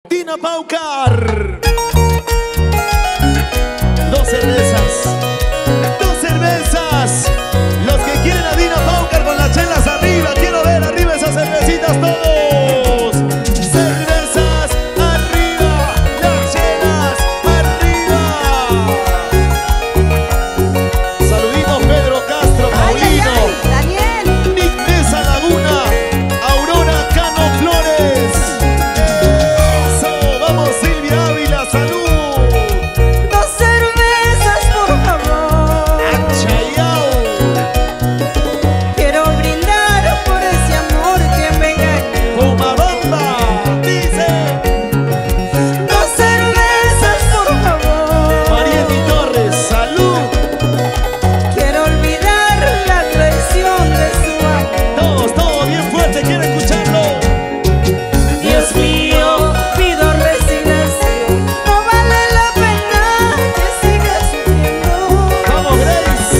Dina Paucar. Dos cervezas. Dos cervezas. Los que quieren a Dina Paucar con las chelas arriba. Quiero ver arriba esas cervecitas todos. Cervezas arriba. Las chelas arriba. Saluditos Pedro Castro, Paulino. Daniel. Nick Mesa Laguna. Aurora Cano Flores. Eso. Vamos Silvia Ávila. Salud. Dos cervezas, por favor. Achayao. Quiero brindar por ese amor que me engañó. Pomabamba. Dice. Dos cervezas, por favor. Mariety Torres. Salud. Quiero olvidar la traición de su amor. Todos bien fuerte. Quiero escucharlo. Dios mío, pido resignación. No vale la pena que sigas sufriendo. Vamos Grace.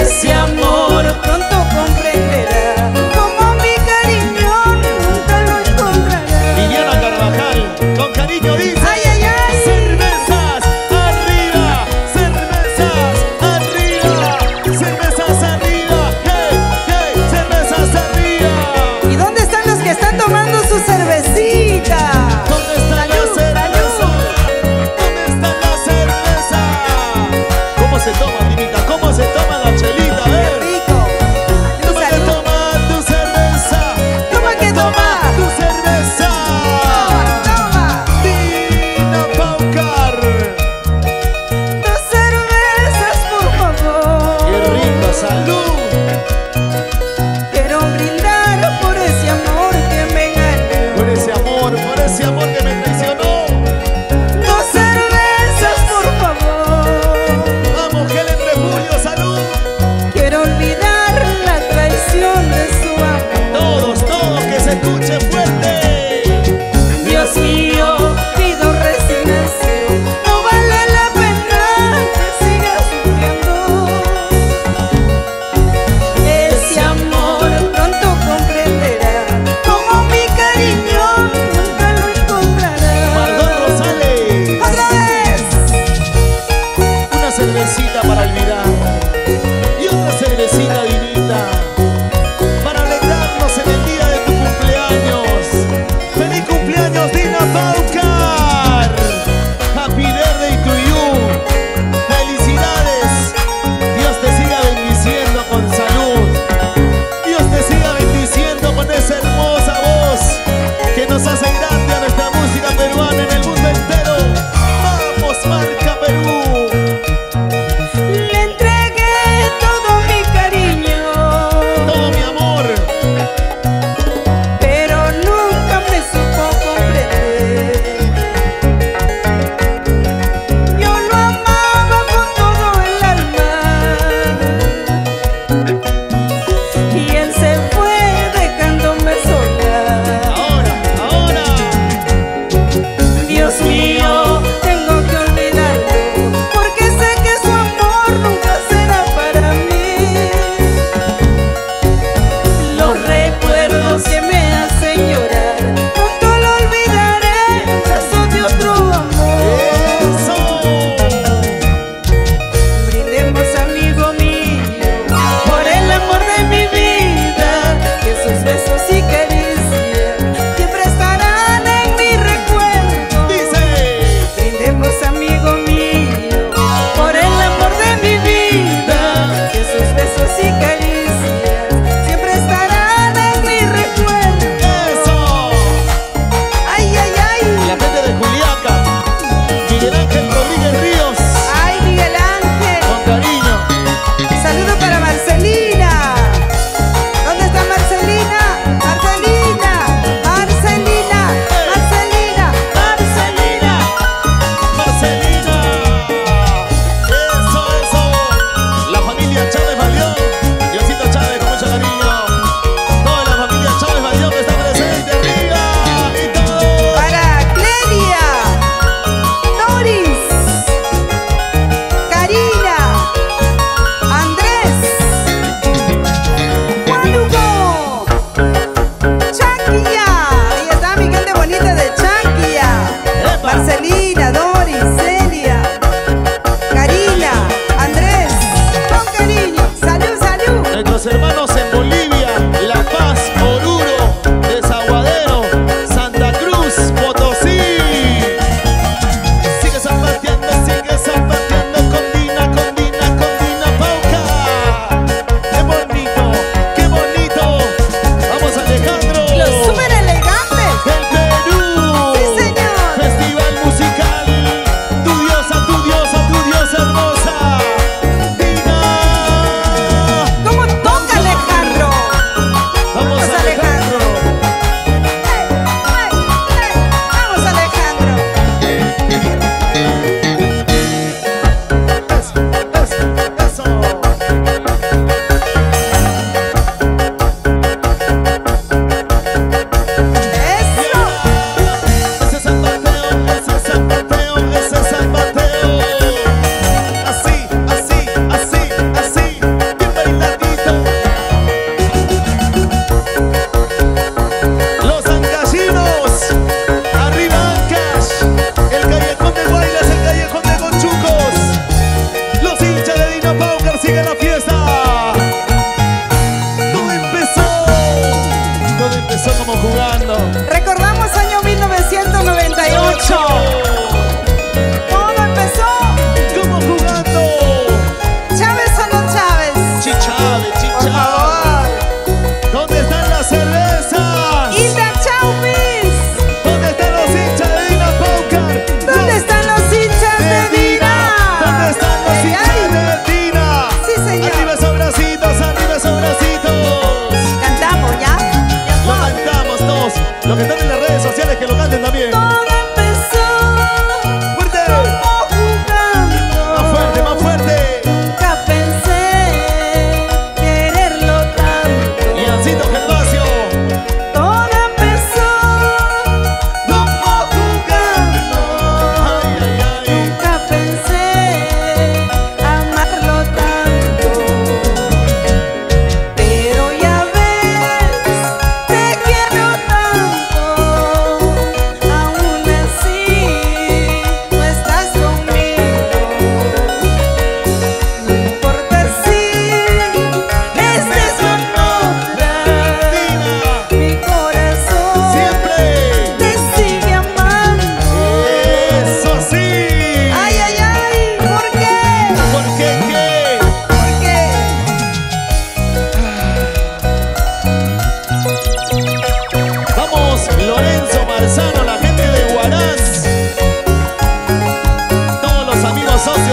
Ese amor pronto comprenderá. Como mi cariño nunca lo encontrará. Liliana Carvajal. Con cariño dice. Ay, ay, ay. Cervezas arriba. Cervezas arriba. Cervezas arriba. Hey, hey. Cervezas arriba. ¿Y dónde están los que están tomando su cervecita? ¿Dónde está la Salud, cerveza? ¿Dónde está la cerveza? ¿Cómo se toma, Dinita? ¿Cómo se toma la chelita? A ver. Rico. Toma que Salud. toma tu cerveza. Toma que toma. Tu cerveza. Toma. Dina Paucar. Dos cervezas, por favor. Qué rico, salud. Quiero brindar por ese amor que me engañó. Por ese amor que me traicionó. Dos cervezas, por favor. Vamos, Helen Refugio, salud. Quiero olvidar la traición de su amor. Todos, que se escuche fuerte. Dios mío, pido resignación. No vale la pena que sigas sufriendo. Ese amor pronto comprenderá. Como mi cariño nunca lo encontrará. Margot Rosales. ¡Otra vez! Una cervecita para olvidar y otra cervecita, Dinita, para alegrarnos en el día de tu cumpleaños. ¡Feliz cumpleaños, Dina Paucar! Happy birthday to you. Felicidades. Dios te siga bendiciendo con salud. Dios te siga bendiciendo con esa hermosa voz que nos hace grande a nuestra música peruana en el mundo entero. ¡Vamos, marca Perú! Le entregué todo mi cariño, Todo mi amor. pero nunca me supo comprender.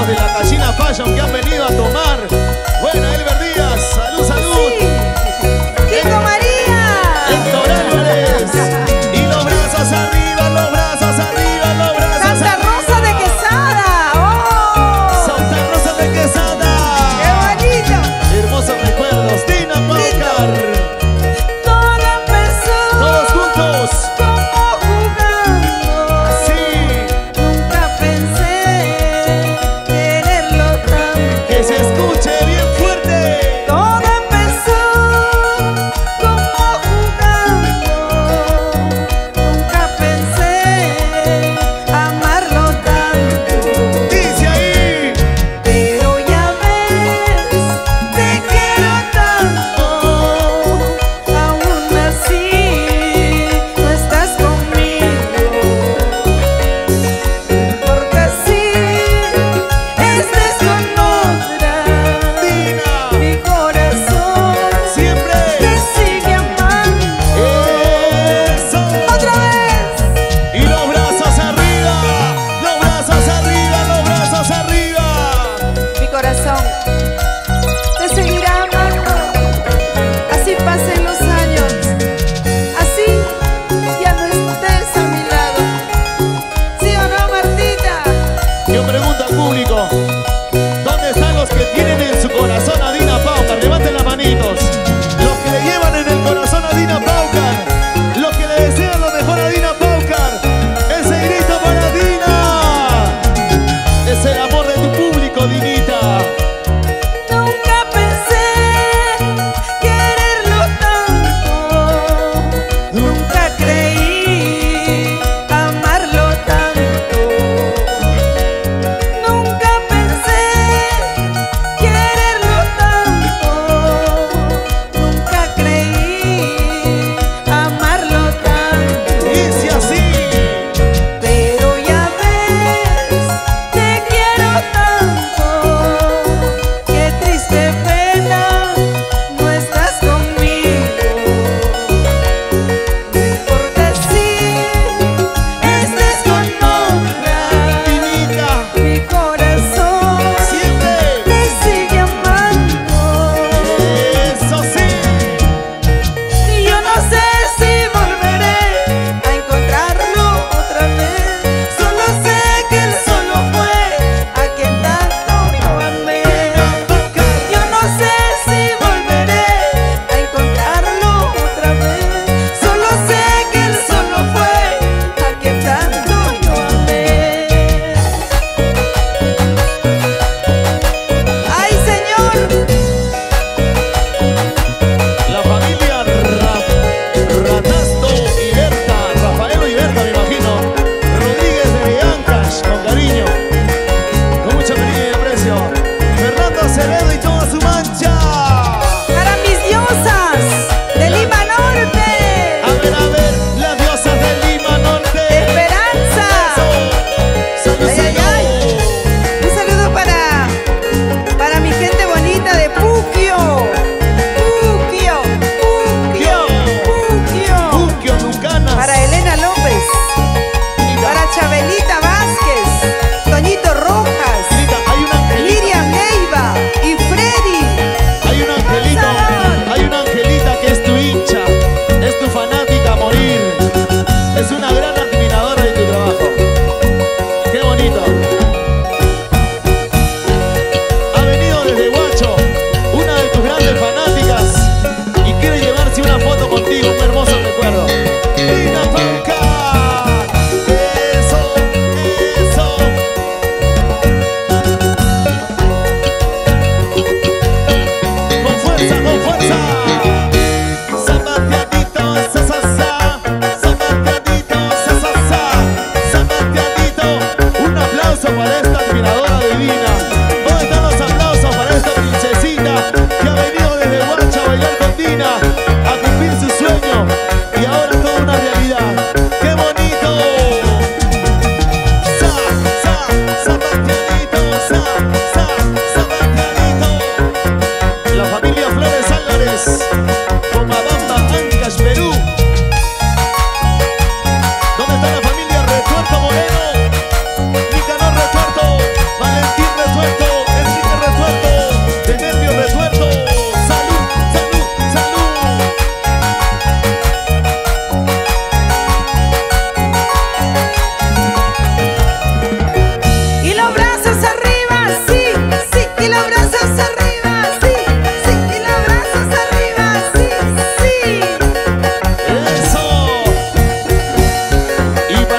amigos de la Gallina Fashion que han venido a tomar. Bueno, Elber Díaz, salud, salud. Kiko María. Héctor Álvarez. Y los brazos arriba, los brazos arriba, los brazos Santa arriba. Rosa de Quesada. ¡Oh! Santa Rosa de Quesada. ¡Qué bonito! Hermosos recuerdos. Tina Paucar. Todo empezó Todos juntos. como jugando. Así. Nunca pensé quererlo tanto. Que se escuche bien fuerte. Todo empezó como jugando. Nunca pensé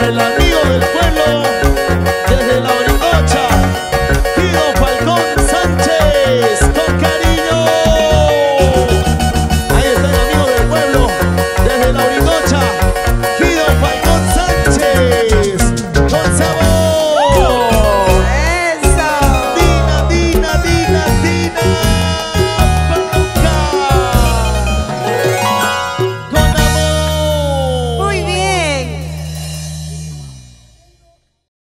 el amor.